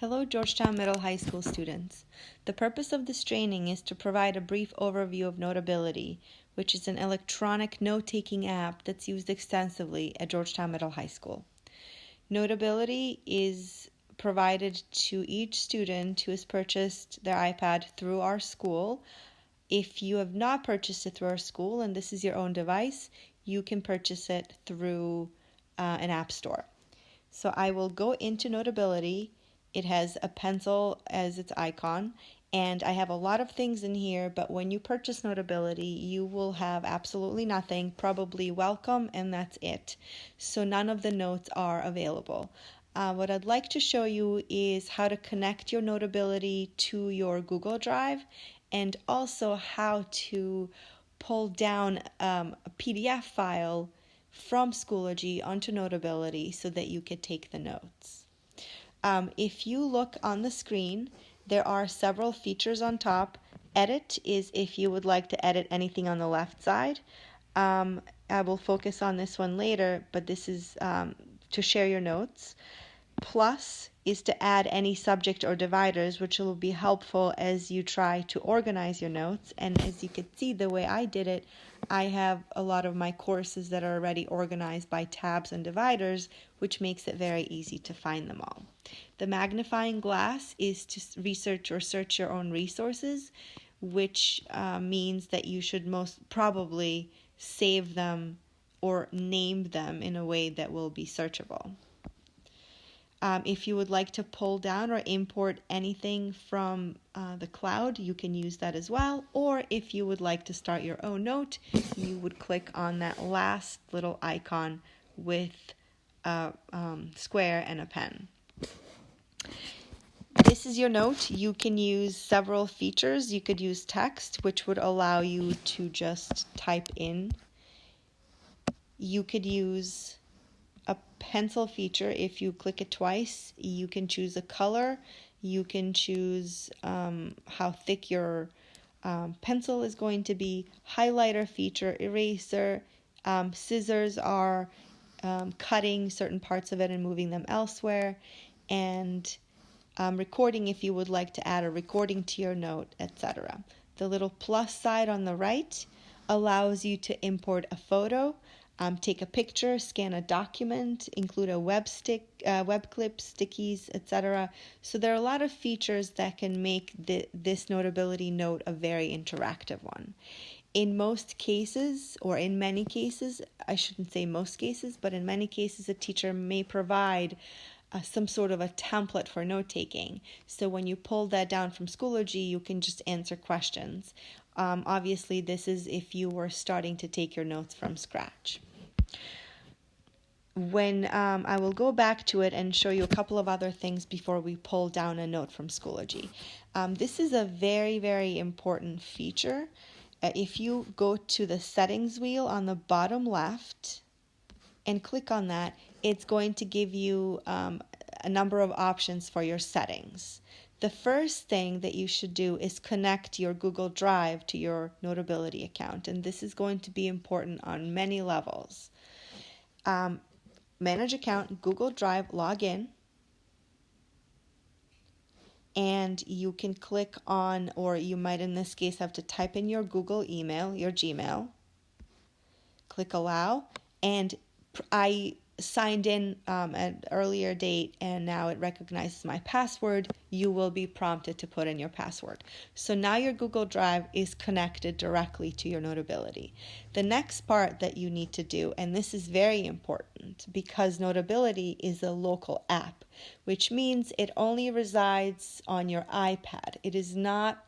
Hello, Georgetown Middle High School students. The purpose of this training is to provide a brief overview of Notability, which is an electronic note-taking app that's used extensively at Georgetown Middle High School. Notability is provided to each student who has purchased their iPad through our school. If you have not purchased it through our school and this is your own device, you can purchase it through an app store. So I will go into Notability. It has a pencil as its icon, and I have a lot of things in here, but when you purchase Notability, you will have absolutely nothing, probably welcome, and that's it. So none of the notes are available. What I'd like to show you is how to connect your Notability to your Google Drive, and also how to pull down a PDF file from Schoology onto Notability so that you could take the notes. If you look on the screen, there are several features on top. Edit is if you would like to edit anything on the left side. I will focus on this one later, but this is to share your notes. Plus is to add any subject or dividers, which will be helpful as you try to organize your notes. And as you can see, the way I did it, I have a lot of my courses that are already organized by tabs and dividers, which makes it very easy to find them all. The magnifying glass is to research or search your own resources, which means that you should most probably save them or name them in a way that will be searchable. If you would like to pull down or import anything from the cloud, you can use that as well. Or if you would like to start your own note, you would click on that last little icon with a square and a pen. This is your note. You can use several features. You could use text, which would allow you to just type in. You could use a pencil feature. If you click it twice, you can choose a color. You can choose how thick your pencil is going to be. Highlighter feature, eraser, scissors are cutting certain parts of it and moving them elsewhere, and recording if you would like to add a recording to your note, etc. The little plus side on the right allows you to import a photo, take a picture, scan a document, include a web clip, stickies, etc. So there are a lot of features that can make this Notability note a very interactive one. In most cases, or in many cases, I shouldn't say most cases, but in many cases, a teacher may provide some sort of a template for note-taking. So when you pull that down from Schoology, you can just answer questions. Obviously, this is if you were starting to take your notes from scratch. When I will go back to it and show you a couple of other things before we pull down a note from Schoology. This is a very, very important feature. If you go to the settings wheel on the bottom left and click on that, it's going to give you a number of options for your settings. The first thing that you should do is connect your Google Drive to your Notability account, and this is going to be important on many levels. Manage account, Google Drive, log in, and you can click on, or you might in this case have to type in your Google email, your Gmail, click allow, and I signed in at an earlier date and now it recognizes my password. You will be prompted to put in your password. So now your Google Drive is connected directly to your Notability. The next part that you need to do, and this is very important because Notability is a local app, which means it only resides on your iPad. It is not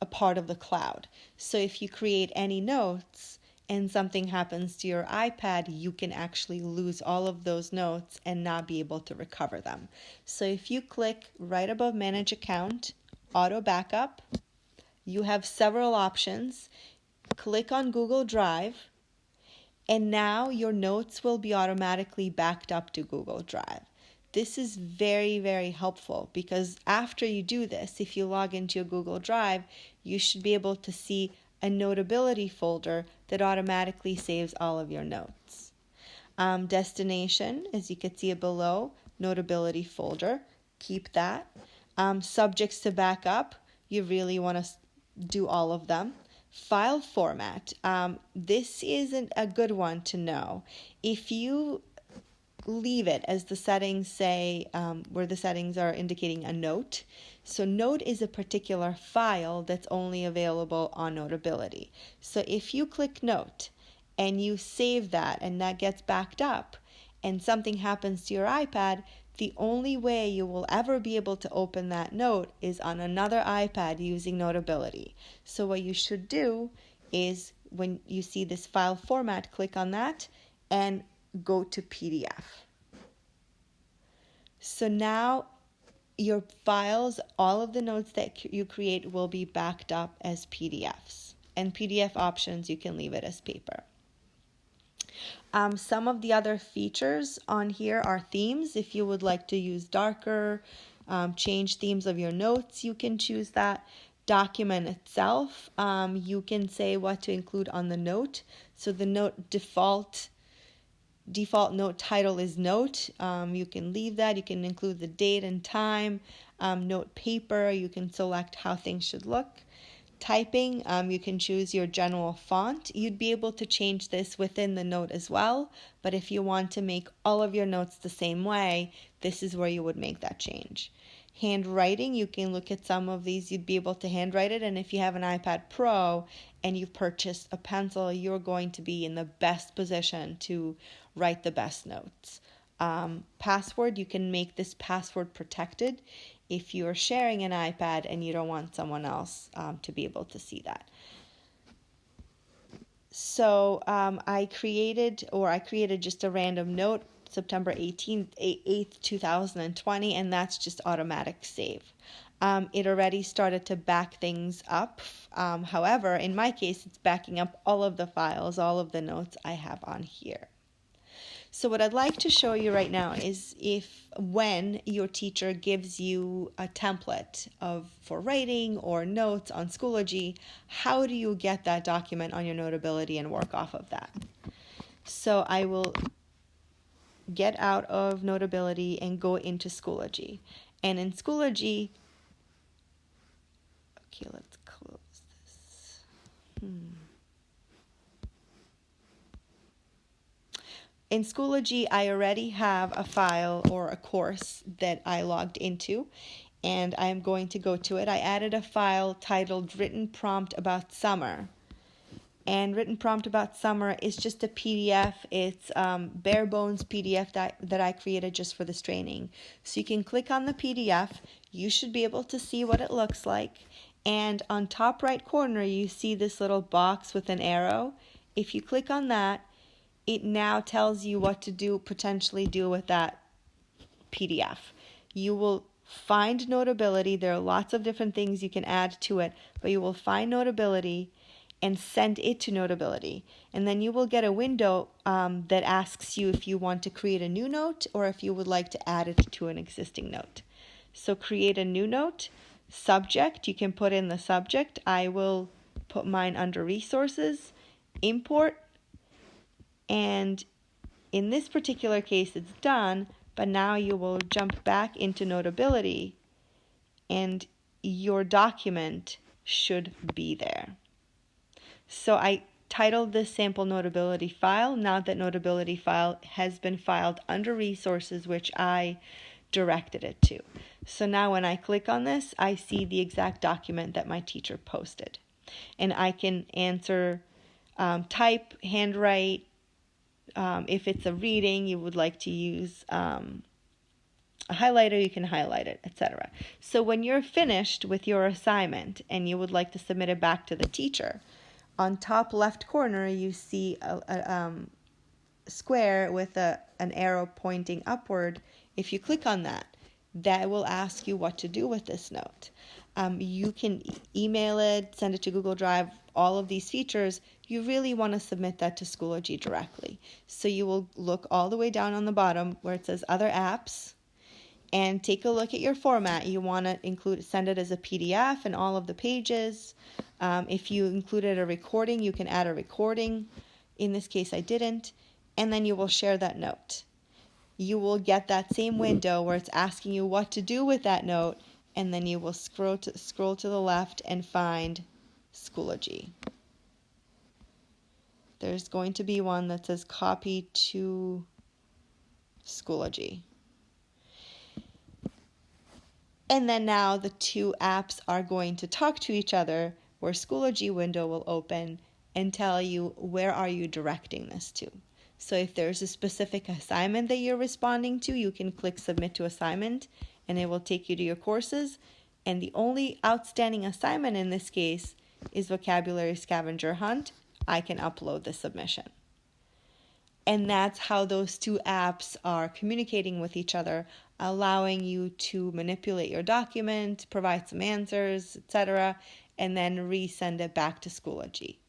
a part of the cloud. So if you create any notes and something happens to your iPad, you can actually lose all of those notes and not be able to recover them. So if you click right above Manage Account, Auto Backup, you have several options. Click on Google Drive, and now your notes will be automatically backed up to Google Drive. This is very, very helpful because after you do this, if you log into your Google Drive, you should be able to see a Notability folder that automatically saves all of your notes. Destination, as you can see below, Notability folder. keep that. Subjects to back up, you really want to do all of them. File format, this isn't a good one to know. If you leave it as the settings say, where the settings are indicating a note. So note is a particular file that's only available on Notability. So if you click note and you save that and that gets backed up and something happens to your iPad, the only way you will ever be able to open that note is on another iPad using Notability. So what you should do is when you see this file format, click on that and go to PDF. So now your files, all of the notes that you create will be backed up as PDFs. And PDF options, you can leave it as paper. Some of the other features on here are themes. If you would like to use darker, change themes of your notes, you can choose that. Document itself, you can say what to include on the note. So the note default note title is note. You can leave that. You can include the date and time. Note paper, you can select how things should look. Typing, you can choose your general font. You'd be able to change this within the note as well, but if you want to make all of your notes the same way, this is where you would make that change. Handwriting, you can look at some of these, you'd be able to handwrite it, and if you have an iPad Pro and you've purchased a pencil, you're going to be in the best position to write the best notes. Password, you can make this password protected if you're sharing an iPad and you don't want someone else to be able to see that. So I created just a random note, September 8th, 2020, and that's just automatic save. It already started to back things up. However, in my case, it's backing up all of the files, all of the notes I have on here. So what I'd like to show you right now is when your teacher gives you a template for writing or notes on Schoology, how do you get that document on your Notability and work off of that? So I will get out of Notability and go into Schoology. And in Schoology, okay, let's close this. In Schoology, I already have a file or a course that I logged into, and I'm going to go to it. I added a file titled Written Prompt About Summer. And Written Prompt About Summer is just a PDF. It's bare bones PDF that I created just for this training. So you can click on the PDF. You should be able to see what it looks like. And on top right corner, you see this little box with an arrow. If you click on that, it now tells you what to potentially do with that PDF. You will find Notability. There are lots of different things you can add to it, but you will find Notability and send it to Notability. And then you will get a window that asks you if you want to create a new note or if you would like to add it to an existing note. So create a new note. Subject, you can put in the subject. I will put mine under resources. Import. And in this particular case, it's done, but now you will jump back into Notability and your document should be there. So I titled this sample Notability file. Now that Notability file has been filed under resources, which I directed it to. So now when I click on this, I see the exact document that my teacher posted. And I can answer, type, handwrite. If it's a reading, you would like to use a highlighter, you can highlight it, etc. So when you're finished with your assignment and you would like to submit it back to the teacher, on top left corner you see a square with an arrow pointing upward. If you click on that, that will ask you what to do with this note. You can email it, send it to Google Drive, all of these features. You really want to submit that to Schoology directly. So you will look all the way down on the bottom where it says Other Apps and take a look at your format. You want to send it as a PDF and all of the pages. If you included a recording, you can add a recording. In this case, I didn't. And then you will share that note. you will get that same window where it's asking you what to do with that note, and then you will scroll to the left and find Schoology. There's going to be one that says copy to Schoology. And then now the two apps are going to talk to each other, where Schoology window will open and tell you where are you directing this to. So if there's a specific assignment that you're responding to, you can click submit to assignment and it will take you to your courses. And the only outstanding assignment in this case is vocabulary scavenger hunt. I can upload the submission. And that's how those two apps are communicating with each other, allowing you to manipulate your document, provide some answers, etc., and then resend it back to Schoology.